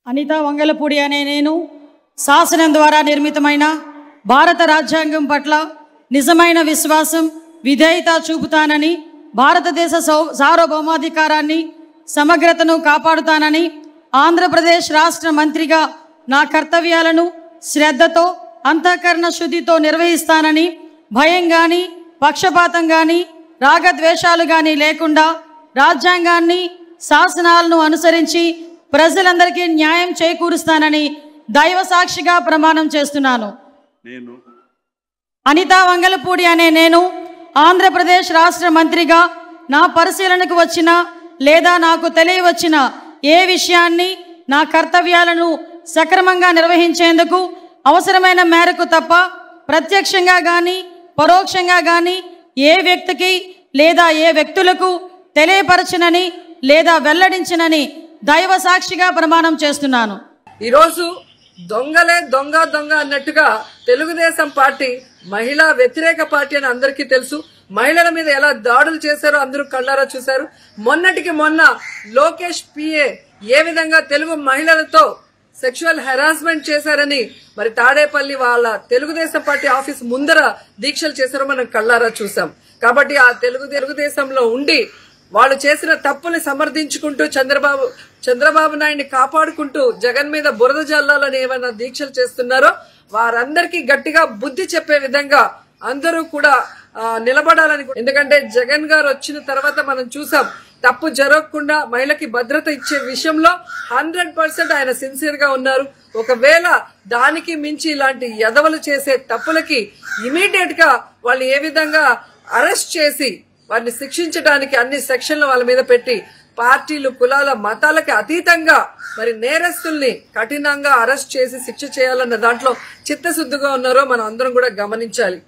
అనితా వంగలపూడి అనే నేను శాసనం ద్వారా నిర్మితమైన భారత రాజ్యాంగం పట్ల నిజమైన విశ్వాసం విధేయత చూపుతానని, భారతదేశ సార్వభౌమాధికారాన్ని సమగ్రతను కాపాడుతానని, ఆంధ్రప్రదేశ్ రాష్ట్ర మంత్రిగా నా కర్తవ్యాలను శ్రద్ధతో అంతఃకరణ శుద్ధితో నిర్వహిస్తానని, భయం కానీ పక్షపాతం కానీ రాగద్వేషాలు కానీ లేకుండా రాజ్యాంగాన్ని శాసనాలను అనుసరించి ప్రజలందరికీ న్యాయం చేకూరుస్తానని దైవ సాక్షిగా ప్రమాణం చేస్తున్నాను. అనితా వంగలపూడి అనే నేను ఆంధ్రప్రదేశ్ రాష్ట్ర మంత్రిగా నా పరిశీలనకు వచ్చిన లేదా నాకు తెలియవచ్చిన ఏ విషయాన్ని నా కర్తవ్యాలను సక్రమంగా నిర్వహించేందుకు అవసరమైన మేరకు తప్ప ప్రత్యక్షంగా కానీ పరోక్షంగా కానీ ఏ వ్యక్తికి లేదా ఏ వ్యక్తులకు తెలియపరచనని లేదా వెల్లడించనని దైవ సాక్షిగా ప్రమాణం చేస్తున్నాను. ఈరోజు దొంగలే దొంగ దొంగ అన్నట్టుగా తెలుగుదేశం పార్టీ మహిళా వ్యతిరేక పార్టీ అని అందరికీ తెలుసు. మహిళల మీద ఎలా దాడులు చేశారో అందరూ కళ్ళారా చూశారు. మొన్నటికి మొన్న లోకేష్ పిఏ ఏ విధంగా తెలుగు మహిళలతో సెక్షువల్ హెరాస్మెంట్ చేశారని మరి తాడేపల్లి వాళ్ళ తెలుగుదేశం పార్టీ ఆఫీస్ ముందర దీక్షలు చేశారో మనం కళ్ళారా చూసాం. కాబట్టి ఆ తెలుగుదేశంలో ఉండి వాళ్ళు చేసిన తప్పుని సమర్థించుకుంటూ చంద్రబాబు నాయుడిని కాపాడుకుంటూ జగన్ మీద బురద జల్లాలని ఏమైనా దీక్షలు చేస్తున్నారో వారందరికీ గట్టిగా బుద్ధి చెప్పే విధంగా అందరూ కూడా నిలబడాలని. ఎందుకంటే జగన్ గారు వచ్చిన తర్వాత మనం చూసాం తప్పు జరగకుండా మహిళకి భద్రత ఇచ్చే విషయంలో 100% ఆయన సిన్సియర్ గా ఉన్నారు. ఒకవేళ దానికి మించి ఇలాంటి ఎదవలు చేసే తప్పులకి ఇమీడియట్ గా వాళ్ళు ఏ విధంగా అరెస్ట్ చేసి వారిని శిక్షించడానికి అన్ని సెక్షన్లు వాళ్ళ మీద పెట్టి పార్టీలు కులాల మతాలకి అతీతంగా మరి నేరస్తుల్ని కఠినంగా అరెస్ట్ చేసి శిక్ష చేయాలన్న దాంట్లో చిత్తశుద్ధిగా ఉన్నారో మనం అందరం కూడా గమనించాలి.